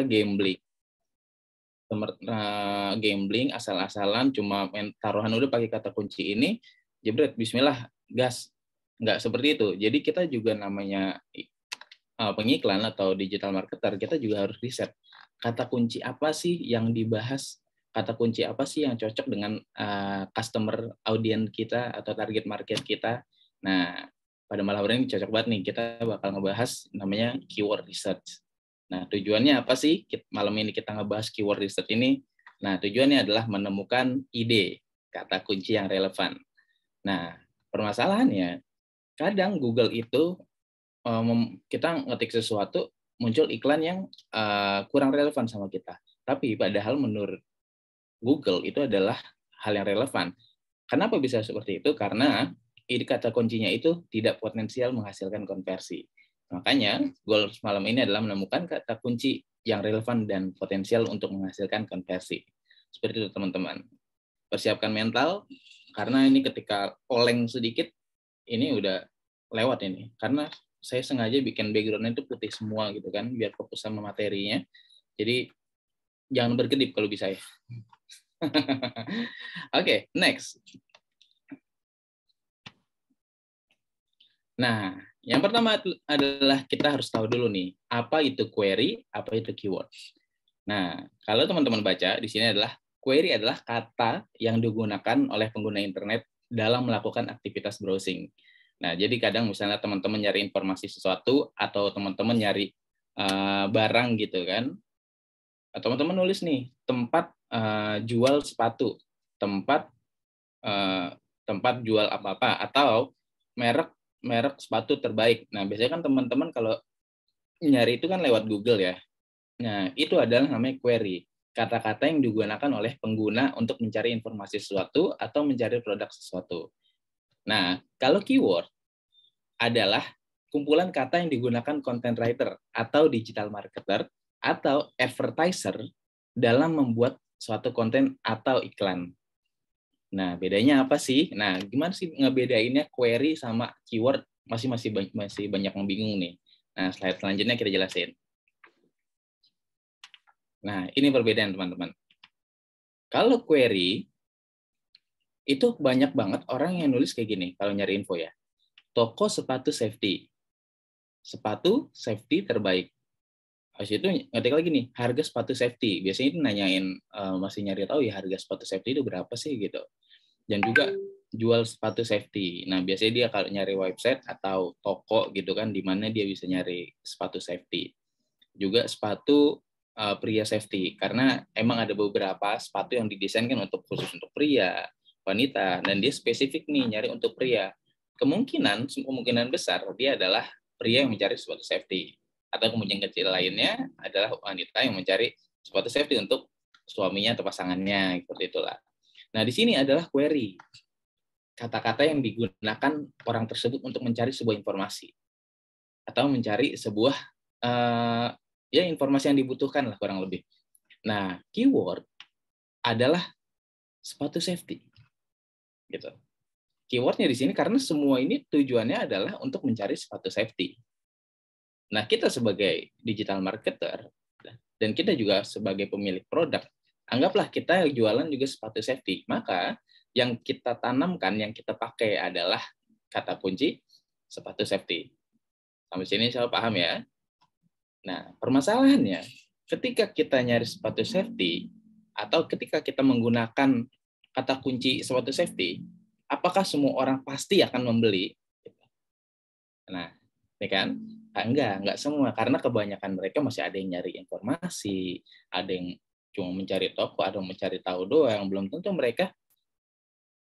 gambling. Gambling asal-asalan cuma main taruhan udah pakai kata kunci ini, jebret bismillah gas. Nggak seperti itu. Jadi kita juga namanya pengiklan atau digital marketer, kita juga harus riset. Kata kunci apa sih yang dibahas? Kata kunci apa sih yang cocok dengan customer audience kita atau target market kita? Nah, pada malam hari ini cocok banget nih, kita bakal ngebahas namanya keyword research. Nah, tujuannya apa sih malam ini kita ngebahas keyword research ini? Nah, tujuannya adalah menemukan ide, kata kunci yang relevan. Nah, permasalahannya, kadang Google itu, kita ngetik sesuatu, muncul iklan yang kurang relevan sama kita. Tapi padahal menurut Google itu adalah hal yang relevan. Kenapa bisa seperti itu? Karena kata kuncinya itu tidak potensial menghasilkan konversi. Makanya goal malam ini adalah menemukan kata kunci yang relevan dan potensial untuk menghasilkan konversi. Seperti itu teman-teman. Persiapkan mental, karena ini ketika oleng sedikit, ini udah lewat ini. Karena saya sengaja bikin background-nya itu putih semua gitu kan, biar fokus sama materinya. Jadi jangan berkedip kalau bisa ya. Oke, next. Nah, yang pertama adalah kita harus tahu dulu nih, apa itu query, apa itu keyword. Nah, kalau teman-teman baca, di sini adalah query adalah kata yang digunakan oleh pengguna internet dalam melakukan aktivitas browsing. Nah, jadi kadang misalnya teman-teman nyari informasi sesuatu, atau teman-teman nyari barang gitu kan, teman-teman nulis nih, tempat jual sepatu, tempat jual apa-apa, atau merek sepatu terbaik. Nah, biasanya kan teman-teman kalau nyari itu kan lewat Google ya. Nah, itu adalah namanya query. Kata-kata yang digunakan oleh pengguna untuk mencari informasi sesuatu atau mencari produk sesuatu. Nah, kalau keyword adalah kumpulan kata yang digunakan content writer atau digital marketer atau advertiser dalam membuat suatu konten atau iklan. Nah, bedanya apa sih? Nah, gimana sih ngebedainnya query sama keyword? Masih banyak yang bingung nih. Nah, slide selanjutnya kita jelasin. Nah, ini perbedaan teman-teman. Kalau query, itu banyak banget orang yang nulis kayak gini, kalau nyari info ya. Toko sepatu safety. Sepatu safety terbaik. Habis itu ngetik lagi nih, harga sepatu safety. Biasanya itu nanyain, masih nyari tahu ya harga sepatu safety itu berapa sih gitu. Dan juga jual sepatu safety. Nah, biasanya dia kalau nyari website atau toko gitu kan, di mana dia bisa nyari sepatu safety. Juga sepatu pria safety, karena emang ada beberapa sepatu yang didesainkan untuk khusus untuk pria, wanita, dan dia spesifik nih nyari untuk pria. Kemungkinan besar dia adalah pria yang mencari sepatu safety. Atau kemungkinan kecil lainnya adalah wanita yang mencari sepatu safety untuk suaminya atau pasangannya, seperti itulah. Nah, di sini adalah query. Kata-kata yang digunakan orang tersebut untuk mencari sebuah informasi. Atau mencari sebuah informasi yang dibutuhkan lah kurang lebih. Nah, keyword adalah sepatu safety. Gitu. Keywordnya di sini karena semua ini tujuannya adalah untuk mencari sepatu safety. Nah, kita sebagai digital marketer, dan kita juga sebagai pemilik produk, anggaplah kita jualan juga sepatu safety, maka yang kita tanamkan, yang kita pakai adalah kata kunci sepatu safety. Sampai sini saya paham ya? Nah, permasalahannya, ketika kita nyari sepatu safety, atau ketika kita menggunakan kata kunci sepatu safety, apakah semua orang pasti akan membeli? Nah, ya kan? Enggak semua, karena kebanyakan mereka masih ada yang nyari informasi, ada yang cuma mencari toko, ada yang mencari tahu doang, belum tentu mereka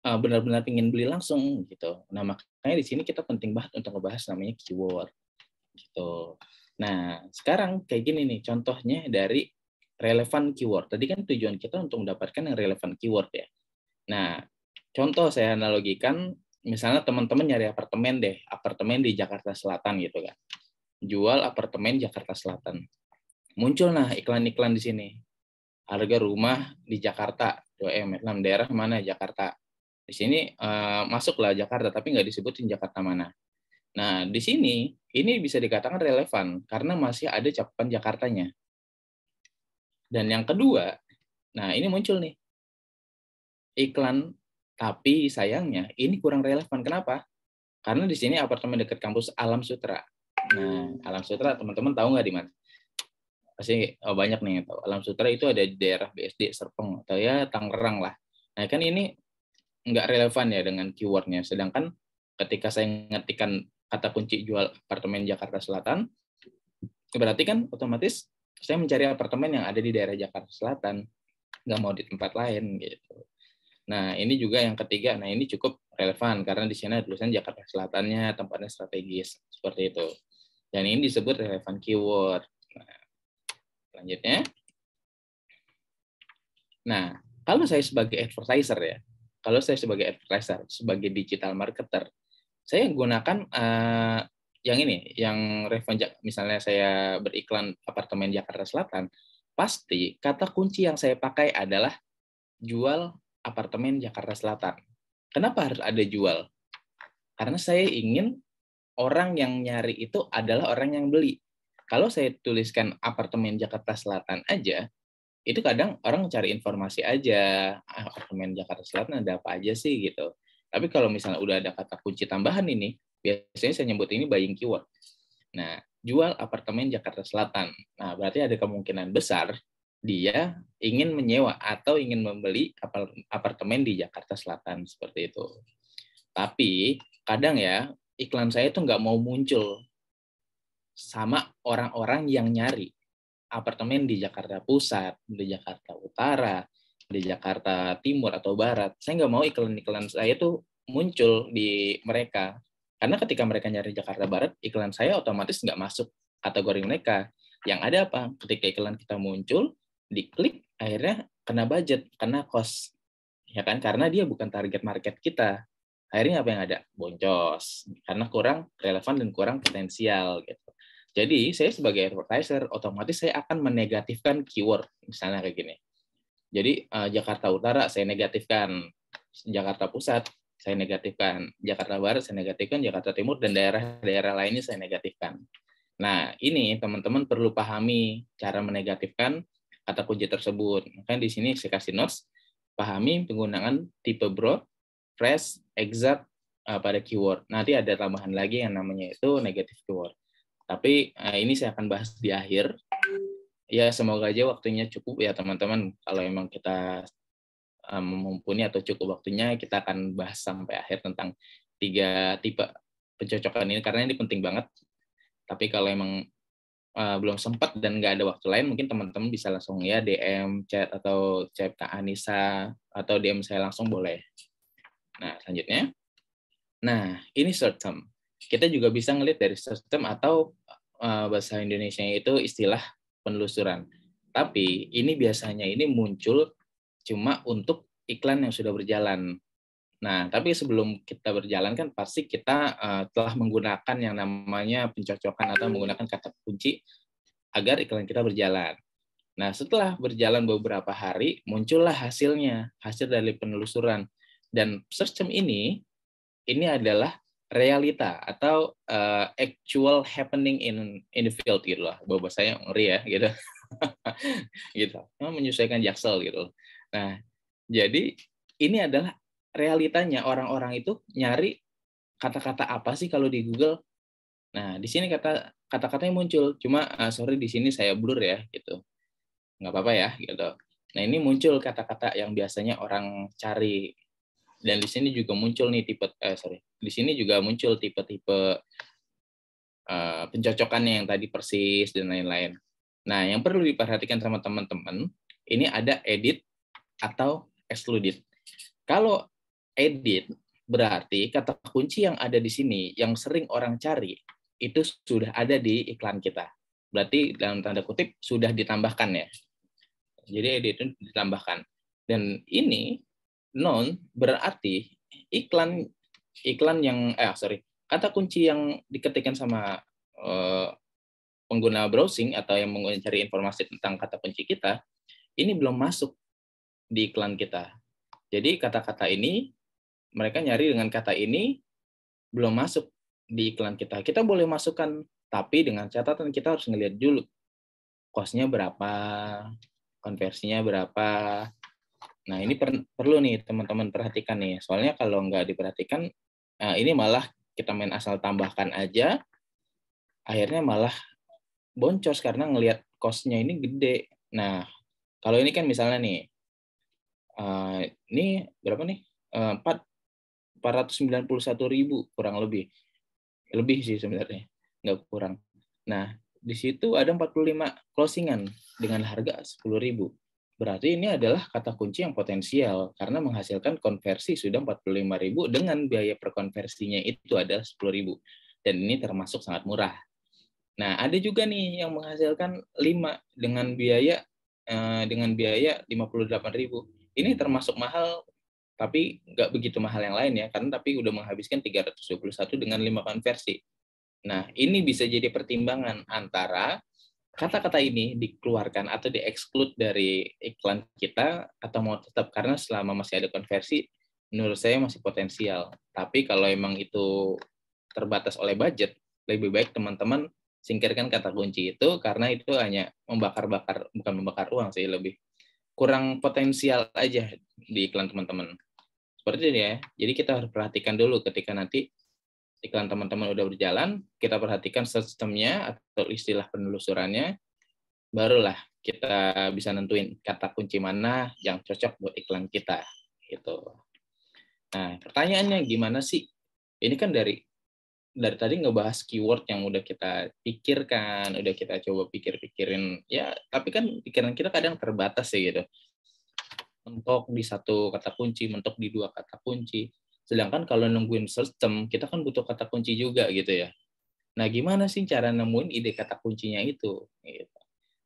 benar-benar ingin beli langsung gitu. Nah, makanya di sini kita penting banget untuk ngebahas namanya keyword gitu. Nah, sekarang kayak gini nih contohnya dari relevan keyword. Tadi kan tujuan kita untuk mendapatkan yang relevan keyword ya. Nah, contoh saya analogikan, misalnya teman-teman nyari apartemen di Jakarta Selatan gitu kan. Jual apartemen Jakarta Selatan. Muncul nah iklan-iklan di sini. Harga rumah di Jakarta, 2M, daerah mana Jakarta. Di sini masuklah Jakarta, tapi nggak disebutin Jakarta mana. Nah, di sini ini bisa dikatakan relevan karena masih ada cakupan Jakartanya. Dan yang kedua, nah ini muncul nih, iklan, tapi sayangnya ini kurang relevan. Kenapa? Karena di sini apartemen dekat kampus Alam Sutra. Nah, Alam Sutra teman-teman tahu nggak di mana? Pasti banyak nih yang tahu. Alam Sutra itu ada di daerah BSD Serpong atau ya Tangerang lah. Nah, kan ini nggak relevan ya dengan keywordnya. Sedangkan ketika saya ngetikkan kata kunci jual apartemen Jakarta Selatan, berarti kan otomatis saya mencari apartemen yang ada di daerah Jakarta Selatan, nggak mau di tempat lain gitu. Nah, ini juga yang ketiga. Nah, ini cukup relevan karena di sini ada tulisan Jakarta Selatannya, tempatnya strategis, seperti itu. Dan ini disebut relevan keyword. Nah, selanjutnya. Nah, kalau saya sebagai advertiser ya, sebagai digital marketer, saya gunakan yang ini, yang relevan. Misalnya saya beriklan apartemen Jakarta Selatan, pasti kata kunci yang saya pakai adalah jual apartemen Jakarta Selatan. Kenapa harus ada jual? Karena saya ingin orang yang nyari itu adalah orang yang beli. Kalau saya tuliskan apartemen Jakarta Selatan aja, itu kadang orang cari informasi aja, apartemen Jakarta Selatan ada apa aja sih gitu. Tapi kalau misalnya udah ada kata kunci tambahan ini, biasanya saya nyebut ini buying keyword. Nah, jual apartemen Jakarta Selatan. Nah, berarti ada kemungkinan besar dia ingin menyewa atau ingin membeli apartemen di Jakarta Selatan, seperti itu. Tapi kadang ya, iklan saya itu nggak mau muncul sama orang-orang yang nyari apartemen di Jakarta Pusat, di Jakarta Utara, di Jakarta Timur atau Barat. Saya nggak mau iklan-iklan saya tuh muncul di mereka. Karena ketika mereka nyari Jakarta Barat, iklan saya otomatis nggak masuk kategori mereka. Yang ada apa? Ketika iklan kita muncul, diklik, akhirnya kena budget, kena cost. Ya kan? Karena dia bukan target market kita. Akhirnya apa yang ada? Boncos. Karena kurang relevan dan kurang potensial gitu. Jadi saya sebagai advertiser otomatis saya akan menegatifkan keyword, misalnya kayak gini. Jadi Jakarta Utara saya negatifkan, Jakarta Pusat saya negatifkan, Jakarta Barat saya negatifkan, Jakarta Timur dan daerah-daerah lainnya saya negatifkan. Nah, ini teman-teman perlu pahami cara menegatifkan kata kunci tersebut. Makanya di sini saya kasih notes, pahami penggunaan tipe broad, fresh, exact pada keyword. Nanti ada tambahan lagi yang namanya itu negative keyword. Tapi ini saya akan bahas di akhir. Ya, semoga aja waktunya cukup ya teman-teman. Kalau emang kita mumpuni atau cukup waktunya, kita akan bahas sampai akhir tentang 3 tipe pencocokan ini, karena ini penting banget. Tapi kalau emang belum sempat dan nggak ada waktu lain, mungkin teman-teman bisa langsung ya DM, chat, atau chat ke Anissa, atau DM saya langsung boleh. Nah, selanjutnya. Nah, ini short term. Kita juga bisa ngelihat dari short term atau bahasa Indonesia itu istilah penelusuran. Tapi ini biasanya ini muncul cuma untuk iklan yang sudah berjalan. Nah, tapi sebelum kita berjalan kan pasti kita telah menggunakan yang namanya pencocokan atau menggunakan kata kunci agar iklan kita berjalan. Nah, setelah berjalan beberapa hari, muncullah hasilnya, hasil dari penelusuran. Dan search term ini adalah realita atau actual happening in the field gitu lah. Bahasanya ngeri ya gitu. Gitu. Menyesuaikan Jaksel gitu. Nah, jadi ini adalah realitanya, orang-orang itu nyari kata-kata apa sih kalau di Google. Nah, di sini kata-katanya muncul. Cuma sorry di sini saya blur ya gitu. Nggak apa-apa ya gitu. Nah, ini muncul kata-kata yang biasanya orang cari. Dan di sini juga muncul nih di sini juga muncul tipe-tipe pencocokannya yang tadi persis dan lain-lain. Nah, yang perlu diperhatikan sama teman-teman, ini ada edit atau excluded. Kalau edit berarti kata kunci yang ada di sini yang sering orang cari itu sudah ada di iklan kita. Berarti dalam tanda kutip sudah ditambahkan ya. Jadi edit itu ditambahkan. Dan ini non berarti iklan yang kata kunci yang diketikkan sama pengguna browsing atau yang mencari informasi tentang kata kunci kita ini belum masuk di iklan kita. Jadi kata-kata ini mereka nyari dengan kata ini belum masuk di iklan kita. Kita boleh masukkan, tapi dengan catatan kita harus ngelihat dulu cost-nya berapa, konversinya berapa. Nah, ini perlu nih teman-teman perhatikan nih. Soalnya kalau nggak diperhatikan, ini malah kita main asal tambahkan aja, akhirnya malah boncos karena ngelihat cost-nya ini gede. Nah, kalau ini kan misalnya nih, ini berapa nih? 491.000 kurang lebih. Lebih sih sebenarnya, nggak kurang. Nah, di situ ada 45 closingan dengan harga 10.000. Berarti ini adalah kata kunci yang potensial karena menghasilkan konversi sudah 45.000 dengan biaya per konversinya itu ada 10.000. Dan ini termasuk sangat murah. Nah, ada juga nih yang menghasilkan 5 dengan biaya 58.000. Ini termasuk mahal, tapi nggak begitu mahal yang lain ya, karena tapi udah menghabiskan 321 dengan 5 konversi. Nah, ini bisa jadi pertimbangan antara kata-kata ini dikeluarkan atau di-exclude dari iklan kita, atau mau tetap, karena selama masih ada konversi, menurut saya masih potensial. Tapi kalau emang itu terbatas oleh budget, lebih baik teman-teman singkirkan kata kunci itu, karena itu hanya membakar-bakar, bukan membakar uang sih, lebih kurang potensial aja di iklan teman-teman. Seperti ini ya. Jadi kita harus perhatikan dulu ketika nanti iklan teman-teman udah berjalan, kita perhatikan sistemnya atau istilah penelusurannya, barulah kita bisa nentuin kata kunci mana yang cocok buat iklan kita. Gitu. Nah, pertanyaannya gimana sih? Ini kan dari tadi ngebahas keyword yang udah kita pikirkan, udah kita coba pikir-pikirin, ya tapi kan pikiran kita kadang terbatas sih gitu. Mentok di satu kata kunci, mentok di dua kata kunci. Sedangkan kalau nungguin sistem, kita kan butuh kata kunci juga gitu ya. Nah, gimana sih cara nemuin ide kata kuncinya itu? Gitu.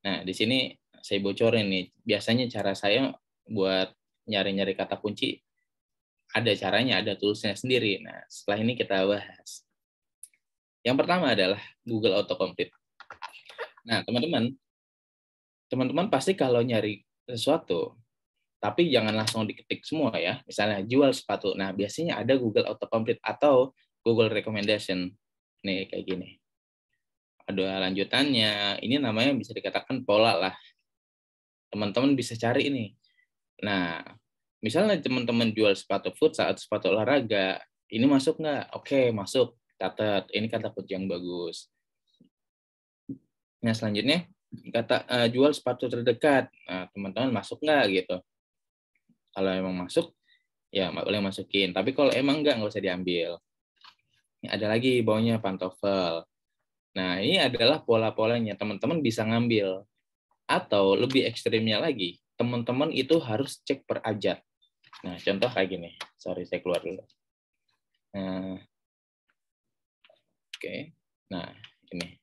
Nah, di sini saya bocorin nih. Biasanya cara saya buat nyari-nyari kata kunci, ada caranya, ada toolsnya sendiri. Nah, setelah ini kita bahas. Yang pertama adalah Google Autocomplete. Nah, teman-teman pasti kalau nyari sesuatu, tapi jangan langsung diketik semua ya. Misalnya jual sepatu. Nah, biasanya ada Google Autocomplete atau Google Recommendation. Nih, kayak gini. Ada lanjutannya. Ini namanya bisa dikatakan pola lah. Teman-teman bisa cari ini. Nah, misalnya teman-teman jual sepatu futsal, sepatu olahraga, ini masuk nggak? Oke, masuk. Catat. Ini kata kunci yang bagus. Nah, selanjutnya kata jual sepatu terdekat. Nah, teman-teman masuk nggak gitu? Kalau emang masuk, ya boleh masukin. Tapi kalau emang nggak usah diambil. Ini ada lagi bawahnya pantofel. Nah, ini adalah pola-polanya. Teman-teman bisa ngambil. Atau lebih ekstrimnya lagi, teman-teman itu harus cek per abjad. Nah, contoh kayak gini. Sorry, saya keluar dulu. Nah, oke. Nah, ini.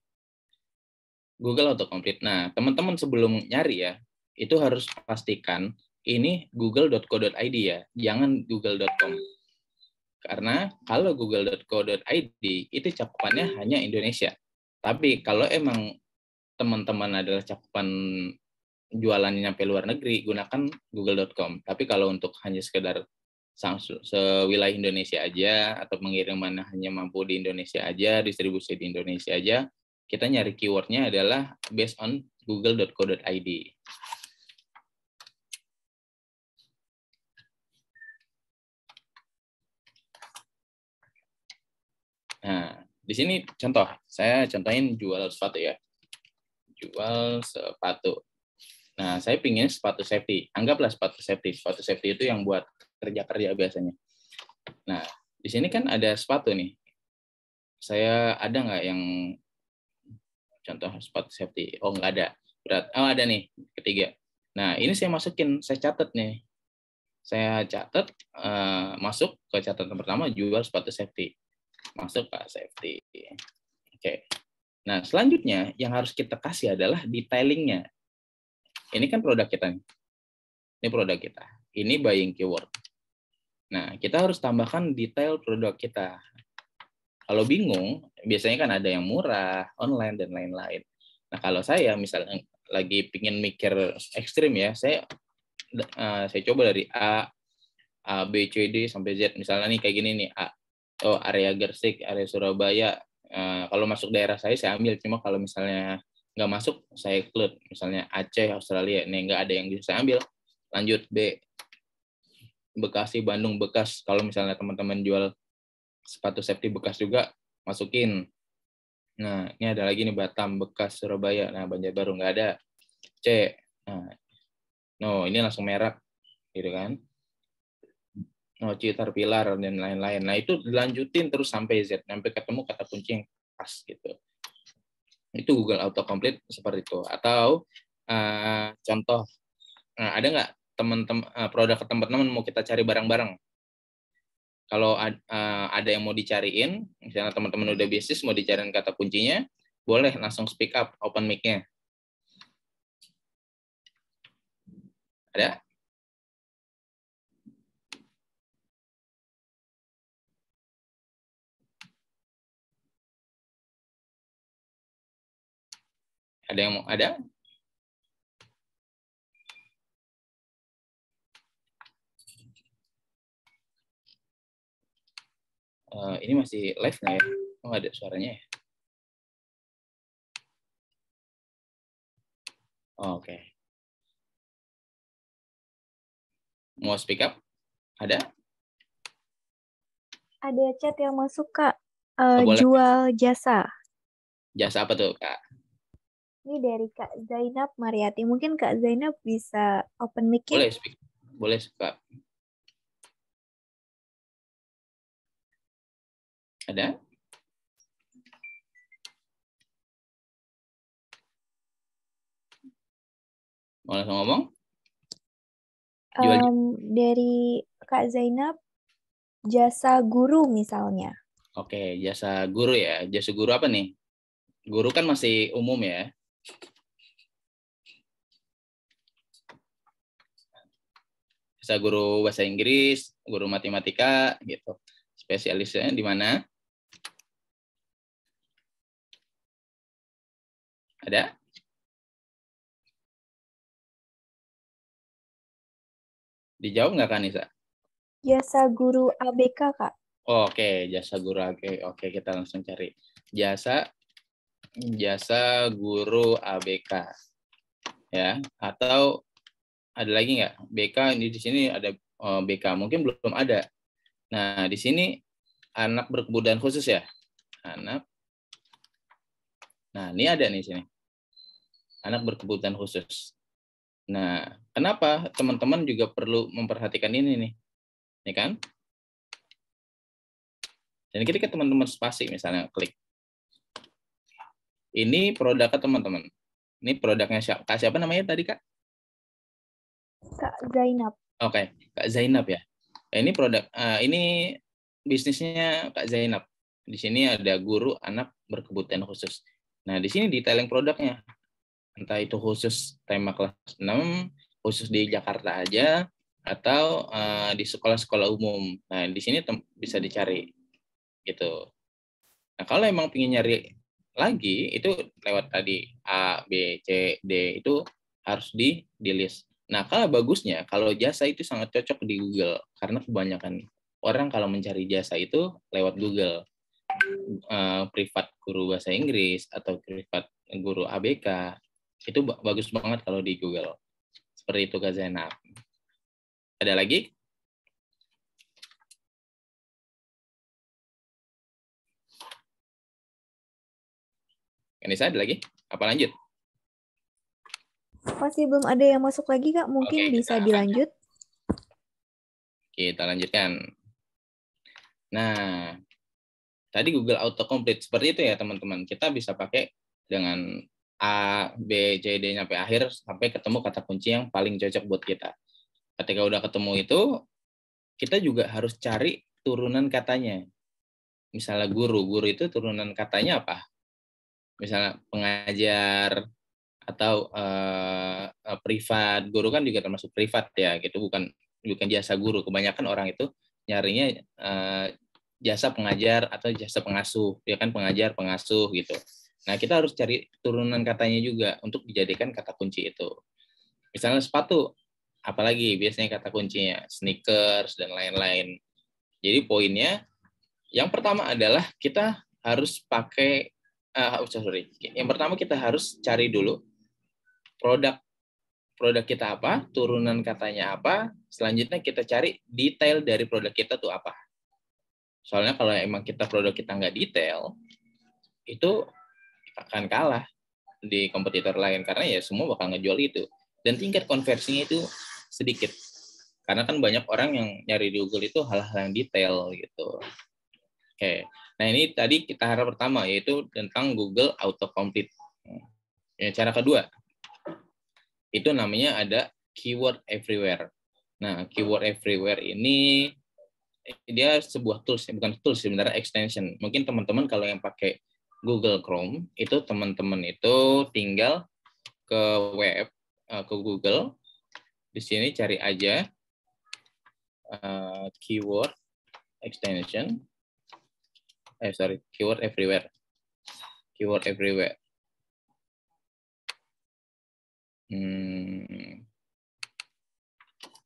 Google Autocomplete. Nah, teman-teman sebelum nyari ya, itu harus pastikan ini google.co.id ya, jangan google.com. Karena kalau google.co.id itu cakupannya hanya Indonesia. Tapi kalau emang teman-teman adalah cakupan jualannya sampai luar negeri, gunakan google.com. Tapi kalau untuk hanya sekedar sewilayah Indonesia aja, atau pengiriman hanya mampu di Indonesia aja, distribusi di Indonesia aja, kita nyari keywordnya adalah based on google.co.id. Nah, di sini contoh, saya contohin jual sepatu ya. Jual sepatu. Nah, saya pingin sepatu safety. Anggaplah sepatu safety. Sepatu safety itu yang buat kerja-kerja biasanya. Nah, di sini kan ada sepatu nih. Saya ada nggak yang contoh sepatu safety? Oh, nggak ada. Ada nih, ketiga. Nah, ini saya masukin, saya catat nih. Saya catat, masuk ke catatan pertama, jual sepatu safety. Masuk ke safety. Oke. Nah, selanjutnya yang harus kita kasih adalah detailingnya. Ini kan produk kita nih. Ini produk kita. Ini buying keyword. Nah, kita harus tambahkan detail produk kita. Kalau bingung, biasanya kan ada yang murah, online, dan lain-lain. Nah, kalau saya misalnya lagi pingin mikir ekstrim ya, saya coba dari A, B, C, D, sampai Z. Misalnya nih kayak gini nih, A. Oh, area Gresik, area Surabaya. Kalau masuk daerah saya ambil. Cuma kalau misalnya nggak masuk, saya exclude. Misalnya Aceh, Australia, ini nggak ada yang bisa saya ambil. Lanjut B, Bekasi, Bandung, bekas. Kalau misalnya teman-teman jual sepatu safety bekas juga, masukin. Nah, ini ada lagi nih Batam, bekas, Surabaya. Nah, Banjarbaru nggak ada. C. Nah, no, ini langsung merek, gitu kan. No, Citar, Pilar, dan lain-lain. Nah, itu dilanjutin terus sampai Z, sampai ketemu kata kunci yang pas, gitu. Itu Google Autocomplete seperti itu. Atau contoh, ada nggak teman-teman produk ke teman-teman mau kita cari bareng-bareng? Kalau ada yang mau dicariin, misalnya teman-teman udah bisnis mau dicariin kata kuncinya, boleh langsung speak up, open mic-nya. Ada? Ada yang mau? Ada? Ini masih live nggak ya? Oh, nggak ada suaranya ya? Oh, oke. Mau speak up? Ada? Ada chat yang masuk, Kak. Boleh. Jual jasa. Jasa apa tuh, Kak? Ini dari Kak Zainab Mariati. Mungkin Kak Zainab bisa open mic-nya. Boleh speak. Boleh, Kak. Ada? Mau langsung ngomong? Dari Kak Zainab, jasa guru misalnya. Oke, jasa guru ya. Jasa guru apa nih? Guru kan masih umum ya. Jasa guru bahasa Inggris, guru matematika, gitu. Spesialisnya di mana? Ada? Dijawab nggak, Kak Nisa? Jasa guru ABK, Kak. Oke, jasa guru. Oke, kita langsung cari. Jasa guru ABK. Ya, atau ada lagi nggak? BK ini di sini ada BK, mungkin belum ada. Nah, di sini anak berkebutuhan khusus ya. Anak. Nah, ini ada nih sini. Anak berkebutuhan khusus. Nah, kenapa teman-teman juga perlu memperhatikan ini nih? Ini kan? Dan ketika teman-teman spasi misalnya klik. Ini produknya teman-teman. Ini produknya siapa? Kak siapa namanya tadi, Kak? Kak Zainab. Oke, Kak Zainab ya. Nah, ini produk ini bisnisnya Kak Zainab. Di sini ada guru anak berkebutuhan khusus. Nah, di sini detailing produknya. Entah itu khusus tema kelas 6, khusus di Jakarta aja, atau di sekolah-sekolah umum. Nah, di sini bisa dicari gitu. Nah, kalau emang pengen nyari lagi, itu lewat tadi A, B, C, D, itu harus di list. Nah, kalau bagusnya, kalau jasa itu sangat cocok di Google, karena kebanyakan orang kalau mencari jasa itu lewat Google. Privat guru bahasa Inggris atau privat guru ABK, itu bagus banget kalau di Google. Seperti itu, Kak Zainab. Ada lagi? Kanisa, ada lagi? Apa lanjut? Masih belum ada yang masuk lagi, Kak. Mungkin Oke, bisa dilanjut. kita lanjutkan. Nah, tadi Google Autocomplete. Seperti itu ya, teman-teman. Kita bisa pakai dengan A, B, C, D sampai akhir, sampai ketemu kata kunci yang paling cocok buat kita. Ketika udah ketemu itu, kita juga harus cari turunan katanya. Misalnya guru itu turunan katanya apa? Misalnya pengajar, atau privat. Guru kan juga termasuk privat ya, gitu. Bukan jasa guru. Kebanyakan orang itu nyarinya jasa pengajar atau jasa pengasuh, ya kan, pengajar, pengasuh gitu. Nah, kita harus cari turunan katanya juga untuk dijadikan kata kunci itu. Misalnya sepatu, apalagi biasanya kata kuncinya sneakers dan lain-lain. Jadi poinnya yang pertama adalah kita harus pakai sorry. Yang pertama kita harus cari dulu produk kita apa, turunan katanya apa, selanjutnya kita cari detail dari produk kita tuh apa. Soalnya kalau emang produk kita nggak detail, itu akan kalah di kompetitor lain karena ya semua bakal ngejual itu. Dan tingkat konversinya itu sedikit. Karena kan banyak orang yang nyari di Google itu hal-hal yang detail gitu. Oke. Nah, ini tadi kita harap pertama yaitu tentang Google Autocomplete. Cara kedua itu namanya ada keyword everywhere. Nah, keyword everywhere ini dia sebuah tools, bukan tools sebenarnya extension. Mungkin teman-teman kalau yang pakai Google Chrome itu teman-teman itu tinggal ke web, ke Google, di sini cari aja keyword extension, keyword everywhere,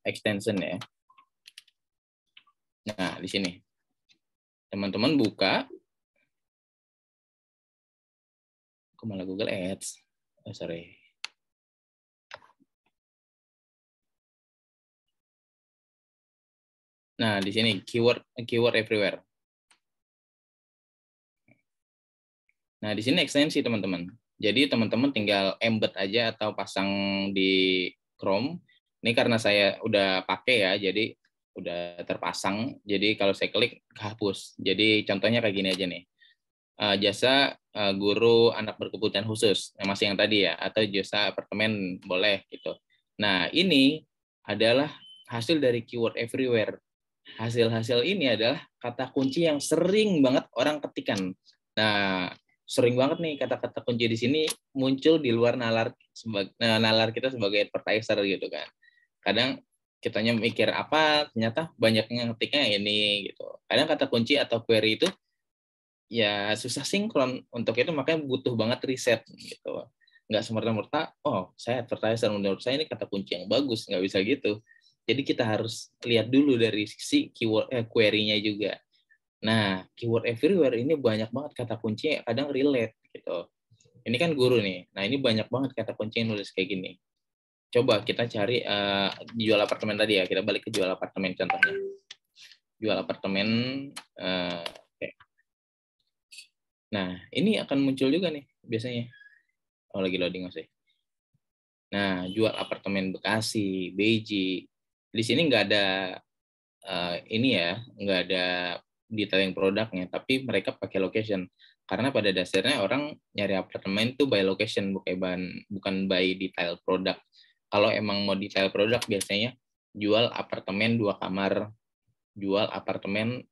extension ya. Nah, di sini teman-teman buka, kok malah Google Ads, sorry. Nah, di sini keyword everywhere. Nah, di sini ekstensi teman-teman. Jadi teman-teman tinggal embed aja atau pasang di Chrome. Ini karena saya udah pakai ya, jadi udah terpasang. Jadi kalau saya klik hapus. Jadi contohnya kayak gini aja nih. Jasa guru anak berkebutuhan khusus, masih yang tadi ya, atau jasa apartemen boleh gitu. Nah, ini adalah hasil dari keyword everywhere. Hasil-hasil ini adalah kata kunci yang sering banget orang ketikan. Nah, sering banget nih kata-kata kunci di sini muncul di luar nalar kita sebagai advertiser gitu kan. Kadang kitanya mikir apa, ternyata banyaknya ngetiknya ini gitu. Kadang kata kunci atau query itu ya susah sinkron, untuk itu makanya butuh banget riset gitu. Nggak semerta-merta, oh saya advertiser, menurut saya ini kata kunci yang bagus, nggak bisa gitu. Jadi kita harus lihat dulu dari sisi keyword query-nya juga. Nah, keyword everywhere ini banyak banget kata kunci yang kadang relate gitu. Ini kan guru nih. Nah, ini banyak banget kata kunci yang nulis kayak gini. Coba kita cari jual apartemen tadi ya. Kita balik ke jual apartemen contohnya. Jual apartemen. Okay. Nah, ini akan muncul juga nih biasanya. Oh, lagi loading masih. Nah, jual apartemen Bekasi, Beji. Di sini nggak ada ini ya, nggak ada detailing produknya, tapi mereka pakai location. Karena pada dasarnya orang nyari apartemen itu by location, bukan by detail produk. Kalau emang mau detail produk, biasanya jual apartemen 2 kamar, jual apartemen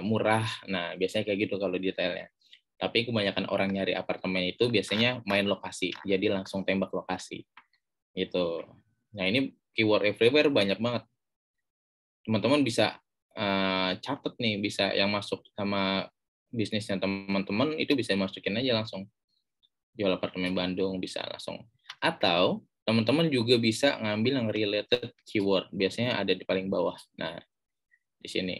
murah. Nah, biasanya kayak gitu kalau detailnya. Tapi kebanyakan orang nyari apartemen itu biasanya main lokasi, jadi langsung tembak lokasi. Gitu. Nah, ini keyword everywhere banyak banget. Teman-teman bisa catat nih, bisa yang masuk sama bisnisnya teman-teman itu bisa masukin aja langsung. Jual apartemen Bandung bisa langsung. Atau teman-teman juga bisa ngambil yang related keyword, biasanya ada di paling bawah. Nah, di sini.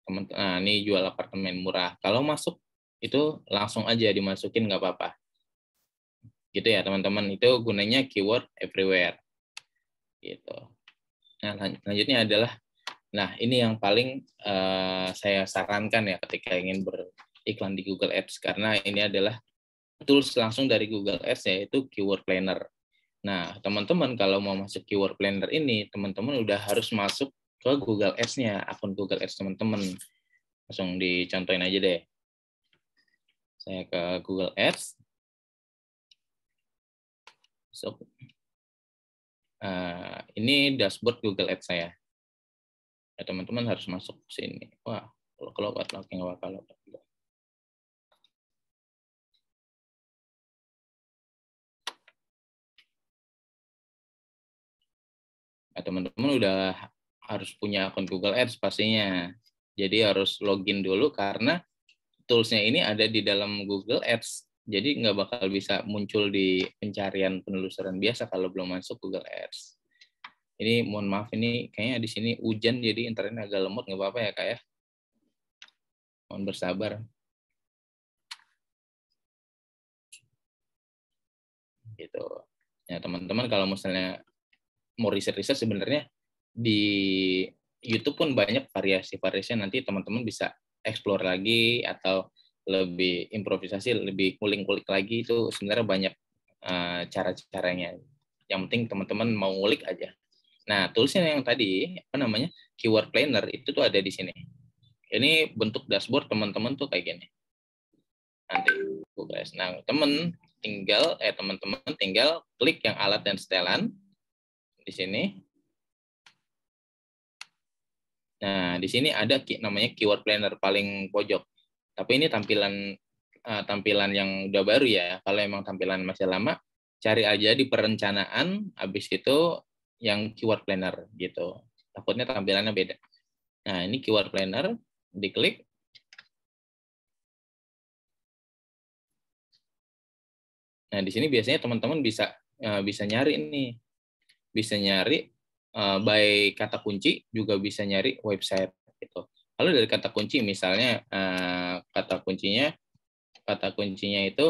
Nah, ini jual apartemen murah. Kalau masuk itu langsung aja dimasukin, nggak apa-apa. Gitu ya teman-teman, itu gunanya keyword everywhere. Gitu. Nah, selanjutnya adalah, nah ini yang paling saya sarankan ya ketika ingin beriklan di Google Ads, karena ini adalah tools langsung dari Google Ads, yaitu Keyword Planner. Nah, teman-teman kalau mau masuk Keyword Planner ini, teman-teman udah harus masuk ke Google Ads-nya, akun Google Ads teman-teman. Langsung dicontohin aja deh. Saya ke Google Ads. So, ini dashboard Google Ads saya. Ya, teman-teman harus masuk ke sini. Wah, kalau oke nggak bakal. Nah, teman-teman udah harus punya akun Google Ads pastinya. Jadi harus login dulu karena tools-nya ini ada di dalam Google Ads. Jadi nggak bakal bisa muncul di pencarian penelusuran biasa kalau belum masuk Google Ads. Ini mohon maaf, ini kayaknya di sini hujan jadi internet agak lemot, nggak apa-apa ya kak ya. Mohon bersabar. gitu. Ya teman-teman kalau misalnya mau riset-riset sebenarnya di YouTube pun banyak variasi-variasi, nanti teman-teman bisa explore lagi atau lebih improvisasi, lebih kulik-kulik lagi, itu sebenarnya banyak cara-caranya. Yang penting teman-teman mau ngulik aja. Nah, toolsnya yang tadi keyword planner itu tuh ada di sini. Ini bentuk dashboard teman-teman tuh kayak gini. Nanti guys. Nah, teman-teman tinggal klik yang alat dan setelan di sini. Nah, di sini ada namanya keyword planner paling pojok. Tapi ini tampilan yang udah baru ya. Kalau emang tampilan masih lama, cari aja di perencanaan, habis itu yang keyword planner gitu. Takutnya tampilannya beda. Nah, ini keyword planner, diklik. Nah, di sini biasanya teman-teman bisa nyari nih. Bisa nyari by kata kunci, juga bisa nyari website gitu. Kalau dari kata kunci misalnya kata kuncinya itu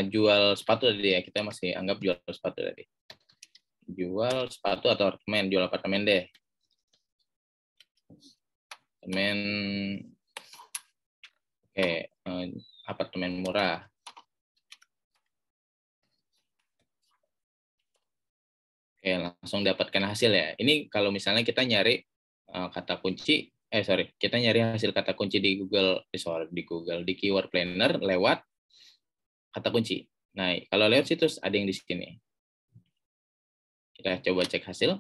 jual sepatu tadi ya, kita masih anggap jual sepatu tadi. Jual sepatu atau apartemen, jual apartemen deh. Apartemen murah. Oke, langsung dapatkan hasil ya. Ini kalau misalnya kita nyari kata kunci, kita nyari hasil kata kunci di Google, di Keyword Planner lewat kata kunci. Nah, kalau lewat situs ada yang di sini. Kita coba cek hasil.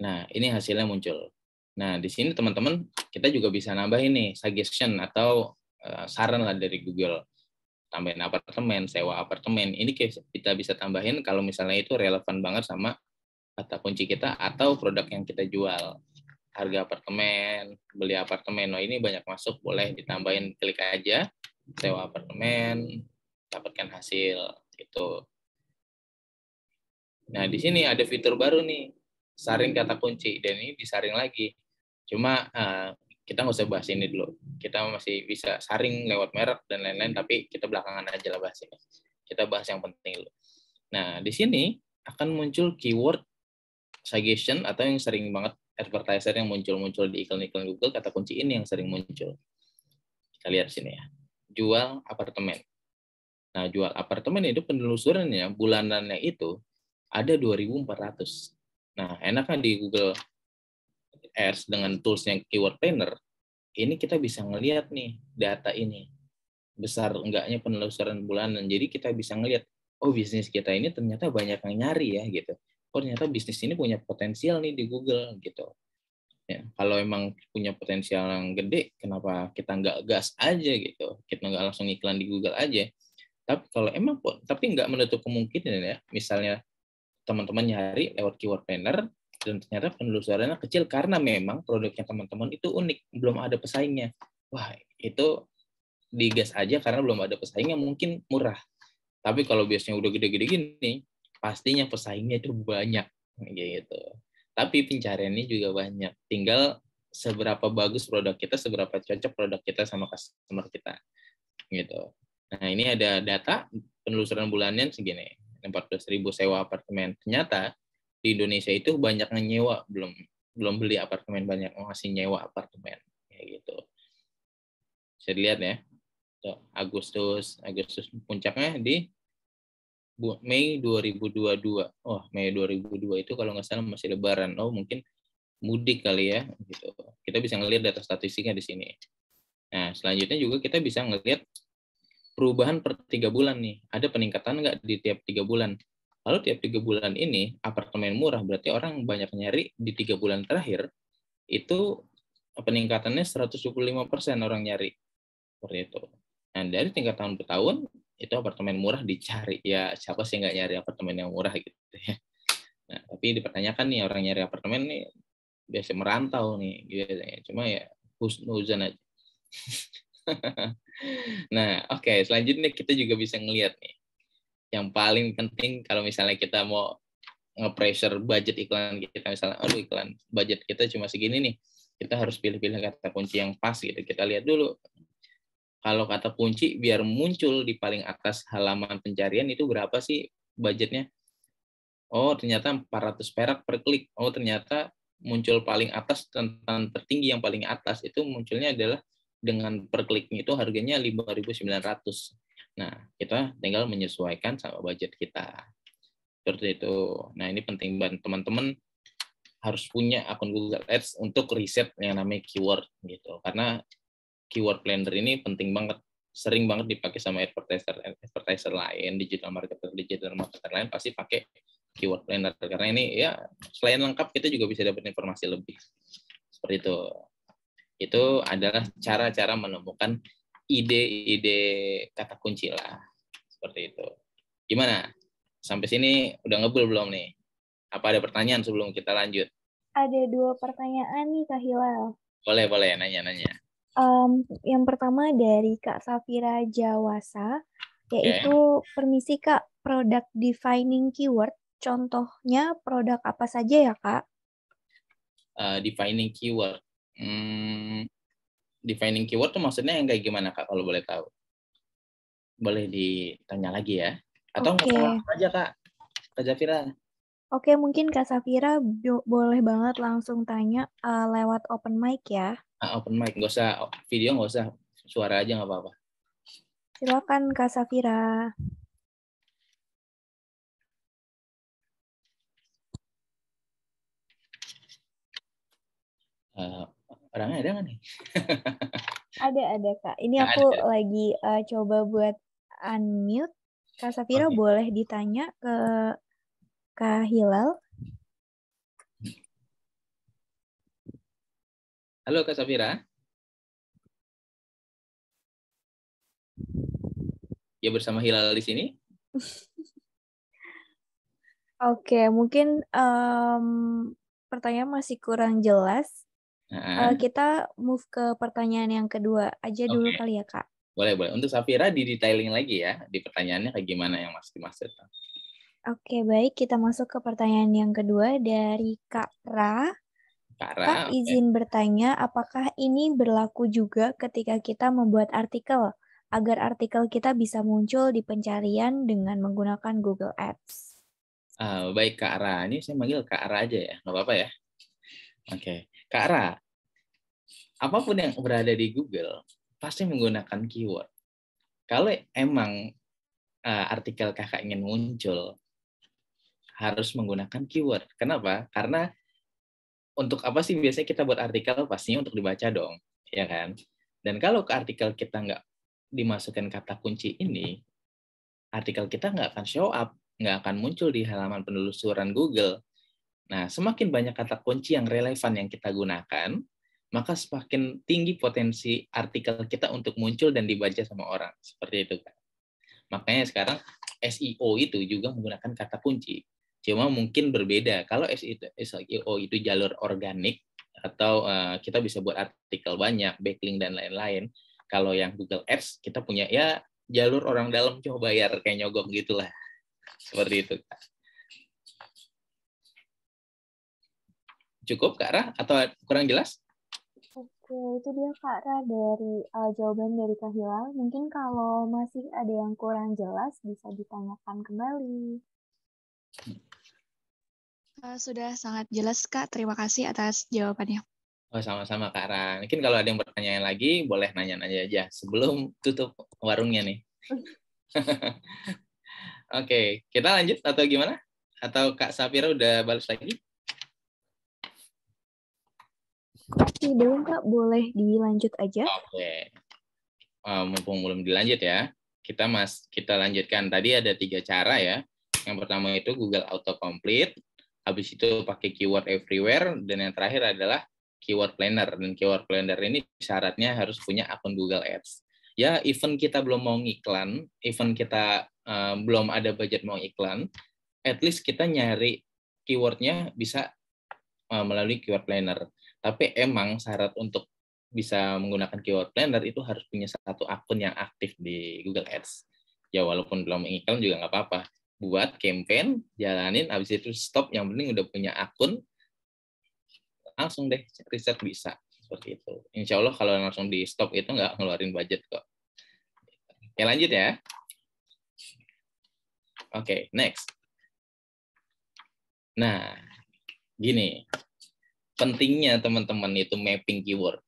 Nah, ini hasilnya muncul. Nah, di sini teman-teman kita juga bisa nambah ini suggestion atau saran lah dari Google. Tambahin apartemen, sewa apartemen. Ini kita bisa tambahin kalau misalnya itu relevan banget sama kata kunci kita atau produk yang kita jual. Harga apartemen, beli apartemen. Nah, ini banyak masuk, boleh ditambahin, klik aja sewa apartemen, dapatkan hasil itu. Nah, di sini ada fitur baru nih, saring kata kunci, dan ini disaring lagi. Cuma kita nggak usah bahas ini dulu. Kita masih bisa saring lewat merek dan lain-lain, tapi kita belakangan aja lah bahas ini. Kita bahas yang penting dulu. Nah, di sini akan muncul keyword suggestion atau yang sering banget advertiser yang muncul-muncul di iklan-iklan Google, kata kunci ini yang sering muncul. Kita lihat sini ya. Jual apartemen. Nah, jual apartemen itu penelusurannya bulanannya itu ada 2.400. Nah, enaknya di Google Ads dengan toolsnya Keyword Planner, ini kita bisa ngelihat nih data ini. Besar enggaknya penelusuran bulanan. Jadi kita bisa ngelihat, oh bisnis kita ini ternyata banyak yang nyari ya gitu. Oh ternyata bisnis ini punya potensial nih di Google gitu. Ya, kalau emang punya potensial yang gede, kenapa kita nggak gas aja gitu? Kita nggak langsung iklan di Google aja. Tapi kalau emang tapi nggak menutup kemungkinan ya, misalnya teman-teman nyari lewat Keyword Planner dan ternyata penelusurannya kecil karena memang produknya teman-teman itu unik, belum ada pesaingnya. Wah, itu digas aja karena belum ada pesaingnya, mungkin murah. Tapi kalau biasanya udah gede-gede gini, pastinya pesaingnya itu banyak gitu. Tapi pencariannya juga banyak. Tinggal seberapa bagus produk kita, seberapa cocok produk kita sama customer kita gitu. Nah, ini ada data penelusuran bulannya segini. 14.000 sewa apartemen. Ternyata di Indonesia itu banyak yang nyewa, belum beli apartemen, banyak masih nyewa apartemen kayak gitu. Bisa dilihat ya. Agustus puncaknya di Mei 2022. Oh, Mei 2022 itu kalau nggak salah masih Lebaran. Oh, mungkin mudik kali ya gitu. Kita bisa ngelihat data statistiknya di sini. Nah, selanjutnya juga kita bisa ngelihat perubahan per 3 bulan nih. Ada peningkatan nggak di tiap 3 bulan? Kalau tiap 3 bulan ini apartemen murah, berarti orang banyak nyari di 3 bulan terakhir, itu peningkatannya 125% orang nyari. Seperti itu. Nah, dari tingkat tahun ke tahun, itu apartemen murah dicari. Ya, siapa sih nggak nyari apartemen yang murah gitu ya. Nah, tapi dipertanyakan nih, orang nyari apartemen nih, biasa merantau nih. Biasanya. Cuma ya, husnuzan aja. Nah, oke. Selanjutnya kita juga bisa ngelihat nih. Yang paling penting kalau misalnya kita mau nge-pressure budget iklan kita, misalnya, aduh iklan budget kita cuma segini nih, kita harus pilih-pilih kata kunci yang pas gitu. Kita lihat dulu kalau kata kunci biar muncul di paling atas halaman pencarian itu berapa sih budgetnya? Oh, ternyata 400 perak per klik. Oh, ternyata muncul paling atas, tentang tertinggi yang paling atas itu munculnya adalah dengan per kliknya itu harganya 5.900. Nah, kita tinggal menyesuaikan sama budget kita. Seperti itu. Nah, ini penting banget teman-teman harus punya akun Google Ads untuk riset yang namanya keyword gitu. Karena keyword planner ini penting banget, sering banget dipakai sama advertiser lain, digital marketer lain pasti pakai keyword planner karena ini ya selain lengkap kita juga bisa dapat informasi lebih. Seperti itu. Itu adalah cara-cara menemukan ide-ide kata kunci lah. Seperti itu. Gimana? Sampai sini udah ngebul belum nih? Apa ada pertanyaan sebelum kita lanjut? Ada 2 pertanyaan nih Kak Hilal. Boleh nanya-nanya. Yang pertama dari Kak Safira Jawasa, yaitu permisi Kak, product defining keyword, contohnya produk apa saja ya Kak? Defining keyword. Defining keyword tuh maksudnya yang kayak gimana Kak kalau boleh tahu? Boleh ditanya lagi ya. Atau ngomong aja Kak Zafira. Oke, mungkin Kak Safira boleh banget langsung tanya lewat open mic ya. Open mic, nggak usah video, nggak usah suara aja nggak apa-apa. Silakan Kak Safira. Orangnya ada nggak nih? Ada Kak. Ini aku lagi coba buat unmute. Kak Safira boleh ditanya ke Kak Hilal. Halo Kak Safira. Ya bersama Hilal di sini. Oke, mungkin pertanyaan masih kurang jelas. Kita move ke pertanyaan yang kedua aja dulu kali ya Kak. Boleh. Untuk Safira di detailing lagi ya, di pertanyaannya kayak gimana yang Mas dimaksud. Oke, baik. Kita masuk ke pertanyaan yang kedua dari Kak Ra. Kak, izin bertanya, apakah ini berlaku juga ketika kita membuat artikel, agar artikel kita bisa muncul di pencarian dengan menggunakan Google Ads? Baik Kak Ra, ini saya manggil Kak Ra aja ya, nggak apa-apa ya? Oke, Kak Ra, apapun yang berada di Google pasti menggunakan keyword. Kalau emang artikel kakak ingin muncul, harus menggunakan keyword. Kenapa? Karena untuk apa sih biasanya kita buat artikel? Pastinya untuk dibaca dong, ya kan? Dan kalau ke artikel kita nggak dimasukkan kata kunci ini, artikel kita nggak akan show up, nggak akan muncul di halaman penelusuran Google. Nah, semakin banyak kata kunci yang relevan yang kita gunakan, maka semakin tinggi potensi artikel kita untuk muncul dan dibaca sama orang. Seperti itu, kan. Makanya sekarang SEO itu juga menggunakan kata kunci. Cuma mungkin berbeda. Kalau SEO itu jalur organik, atau kita bisa buat artikel banyak, backlink, dan lain-lain. Kalau yang Google Ads, kita punya ya jalur orang dalam coba bayar, kayak nyogok gitulah. Seperti itu. Cukup, Kak Ra? Atau kurang jelas? Oke, itu dia Kak Ra dari jawaban dari Kak Hilal. Mungkin kalau masih ada yang kurang jelas, bisa ditanyakan kembali. Sudah sangat jelas, Kak. Terima kasih atas jawabannya. Oh, sama-sama, Kak Ra. Mungkin kalau ada yang bertanya lagi, boleh nanya-nanya aja sebelum tutup warungnya nih. Oke, kita lanjut atau gimana? Atau Kak Safira udah balas lagi? Masih belum Kak, boleh dilanjut aja. Oke. Mumpung belum dilanjut ya, kita lanjutkan. Tadi ada 3 cara ya. Yang pertama itu Google Autocomplete, habis itu pakai keyword everywhere, dan yang terakhir adalah keyword planner. Dan keyword planner ini syaratnya harus punya akun Google Ads. Ya, even kita belum mau ngiklan, even kita belum ada budget mau iklan, at least kita nyari keywordnya bisa melalui keyword planner. Tapi emang syarat untuk bisa menggunakan keyword planner itu harus punya satu akun yang aktif di Google Ads. Ya walaupun belum iklan juga nggak apa-apa. Buat campaign, jalanin, habis itu stop. Yang penting udah punya akun, langsung deh riset bisa. Seperti itu. Insya Allah kalau langsung di stop itu nggak ngeluarin budget kok. Oke, lanjut ya. Oke, next. Nah, gini. Pentingnya teman-teman itu mapping keyword.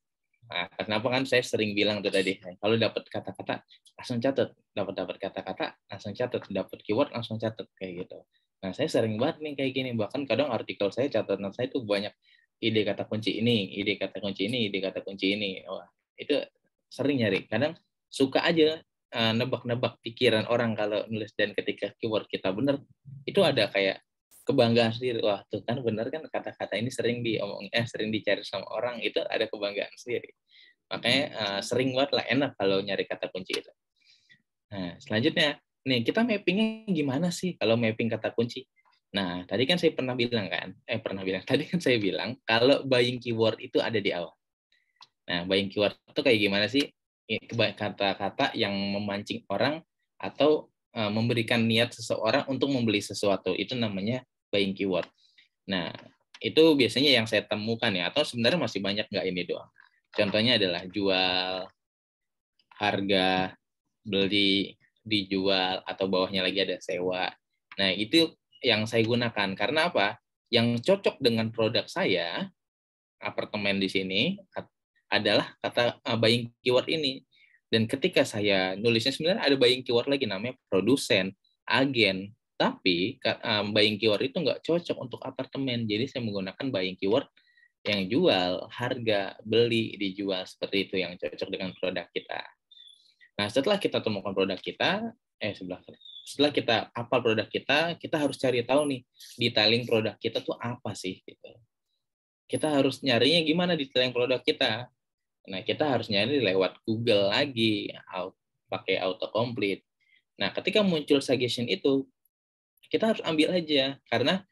Nah, kenapa kan saya sering bilang tuh tadi, kalau dapat kata-kata langsung catat, dapat kata-kata langsung catat, dapat keyword langsung catat kayak gitu. Nah, saya sering banget nih kayak gini, bahkan kadang artikel saya, catatan saya itu banyak ide kata kunci ini, ide kata kunci ini, ide kata kunci ini. Wah, itu sering nyari. Kadang suka aja nebak-nebak pikiran orang kalau nulis, dan ketika keyword kita benar, itu ada kayak kebanggaan sendiri. Wah, tuh kan benar kan, kata-kata ini sering sering dicari sama orang, itu ada kebanggaan sendiri. Makanya sering banget lah, enak kalau nyari kata kunci itu. Nah, selanjutnya nih, kita mappingnya gimana sih kalau mapping kata kunci? Nah, tadi kan saya tadi kan saya bilang kalau buying keyword itu ada di awal. Nah, buying keyword itu kayak gimana sih? Kata-kata yang memancing orang atau memberikan niat seseorang untuk membeli sesuatu, itu namanya buying keyword. Nah, itu biasanya yang saya temukan ya, atau sebenarnya masih banyak, nggak ini doang. Contohnya adalah jual, harga, beli, dijual, atau bawahnya lagi ada sewa. Nah, itu yang saya gunakan. Karena apa? Yang cocok dengan produk saya, apartemen di sini, adalah kata buying keyword ini. Dan ketika saya nulisnya, sebenarnya ada buying keyword lagi namanya produsen, agen. Tapi buying keyword itu nggak cocok untuk apartemen. Jadi saya menggunakan buying keyword yang jual, harga, beli, dijual, seperti itu yang cocok dengan produk kita. Nah, setelah kita temukan produk kita, setelah kita hafal produk kita harus cari tahu nih, detailing produk kita tuh apa sih gitu. Kita harus nyarinya gimana detailing produk kita. Nah, kita harus nyari lewat Google lagi, pakai autocomplete. Nah, ketika muncul suggestion itu, kita harus ambil aja, karena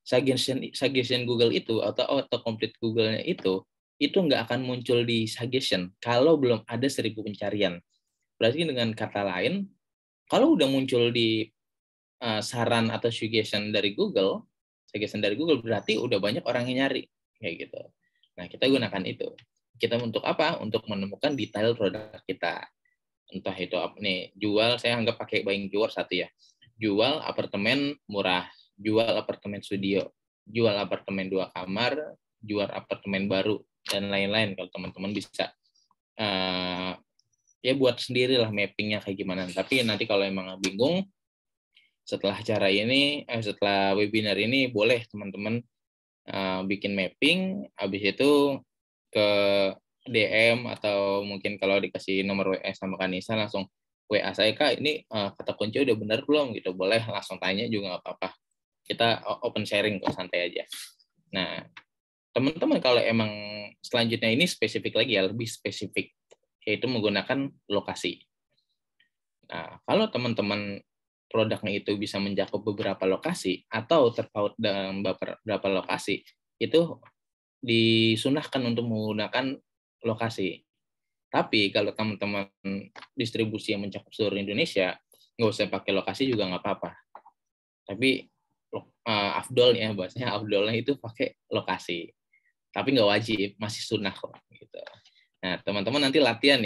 suggestion Google itu atau autocomplete Google-nya itu nggak akan muncul di suggestion kalau belum ada 1000 pencarian. Berarti dengan kata lain, kalau udah muncul di saran atau suggestion dari Google berarti udah banyak orang yang nyari kayak gitu. Nah, kita gunakan itu. Kita untuk apa? Untuk menemukan detail produk kita. Entah itu apa nih, jual, saya anggap pakai buying keyword satu ya. Jual apartemen murah, jual apartemen studio, jual apartemen 2 kamar, jual apartemen baru, dan lain-lain. Kalau teman-teman bisa ya buat sendirilah mappingnya kayak gimana. Tapi nanti kalau emang bingung, setelah setelah webinar ini, boleh teman-teman bikin mapping, habis itu ke DM, atau mungkin kalau dikasih nomor WA sama Kanisa, langsung WA saya, Kak, ini kata kunci udah benar belum gitu. Boleh langsung tanya juga nggak apa-apa. Kita open sharing kok, santai aja. Nah, teman-teman kalau emang selanjutnya ini spesifik lagi ya, lebih spesifik, yaitu menggunakan lokasi. Nah, kalau teman-teman produknya itu bisa mencakup beberapa lokasi atau terpaut dalam beberapa lokasi, itu disunahkan untuk menggunakan lokasi. Tapi kalau teman-teman distribusi yang mencakup seluruh Indonesia, nggak usah pakai lokasi juga nggak apa-apa. Tapi afdolnya, bahasanya afdolnya itu pakai lokasi. Tapi nggak wajib, masih sunnah kok. Gitu. Nah, teman-teman nanti latihan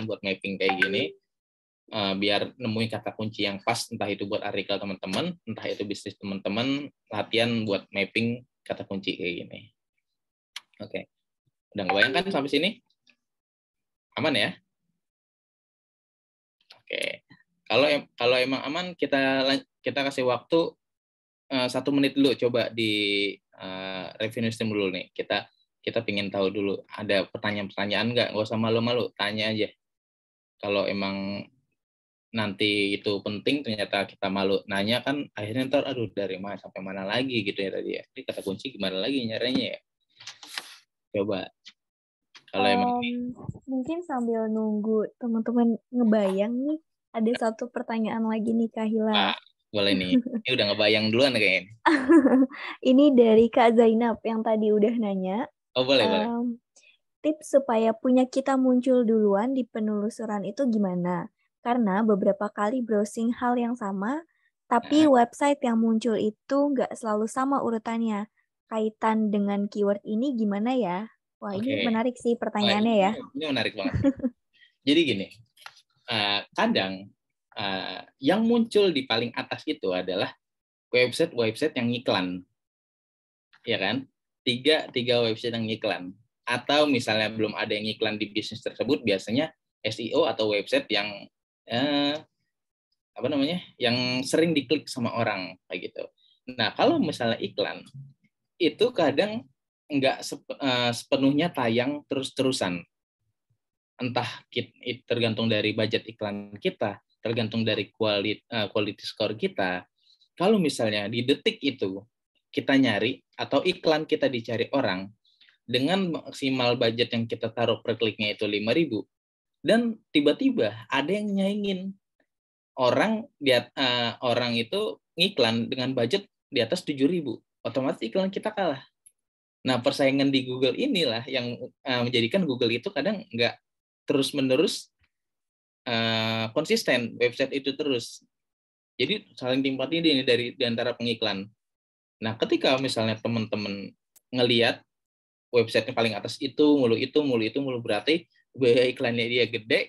buat mapping kayak gini, biar nemuin kata kunci yang pas, entah itu buat artikel teman-teman, entah itu bisnis teman-teman, latihan buat mapping kata kunci kayak gini. Oke. Udah ngebayangkan sampai sini? Aman ya? Oke. Kalau emang aman, kita kasih waktu 1 menit dulu, coba di revenue stream dulu nih. Kita pengen tahu dulu, ada pertanyaan-pertanyaan nggak? Nggak usah malu-malu, tanya aja. Kalau emang nanti itu penting, ternyata kita malu nanya, kan akhirnya ntar aduh dari mana sampai mana lagi gitu ya tadi ya. Ini kata kunci gimana lagi nyarinya ya? Coba. Kalau emang mungkin sambil nunggu teman-teman ngebayang nih, ada satu pertanyaan lagi nih Kak Hila. Boleh nih. Ini udah ngebayang duluan kayaknya. Ini dari Kak Zainab yang tadi udah nanya. Oh, boleh. Tips supaya punya kita muncul duluan di penelusuran itu gimana? Karena beberapa kali browsing hal yang sama, tapi website yang muncul itu nggak selalu sama urutannya. Kaitan dengan keyword ini gimana ya? Wah, ini menarik sih pertanyaannya ya. Ini menarik banget. Jadi gini, kadang yang muncul di paling atas itu adalah website yang iklan, ya kan? Tiga website yang iklan. Atau misalnya belum ada yang iklan di bisnis tersebut, biasanya SEO atau website yang yang sering diklik sama orang kayak gitu. Nah, kalau misalnya iklan itu kadang nggak sepenuhnya tayang terus-terusan. Entah tergantung dari budget iklan kita, tergantung dari quality score kita. Kalau misalnya di detik itu kita nyari atau iklan kita dicari orang dengan maksimal budget yang kita taruh per kliknya itu 5.000 dan tiba-tiba ada yang nyaingin orang itu ngiklan dengan budget di atas 7.000, otomatis iklan kita kalah. Nah, persaingan di Google inilah yang menjadikan Google itu kadang nggak terus-menerus konsisten website itu terus. Jadi saling timpa tindih ini di antara pengiklan. Nah, ketika misalnya teman-teman ngelihat website yang paling atas itu mulu berarti biaya iklannya dia gede,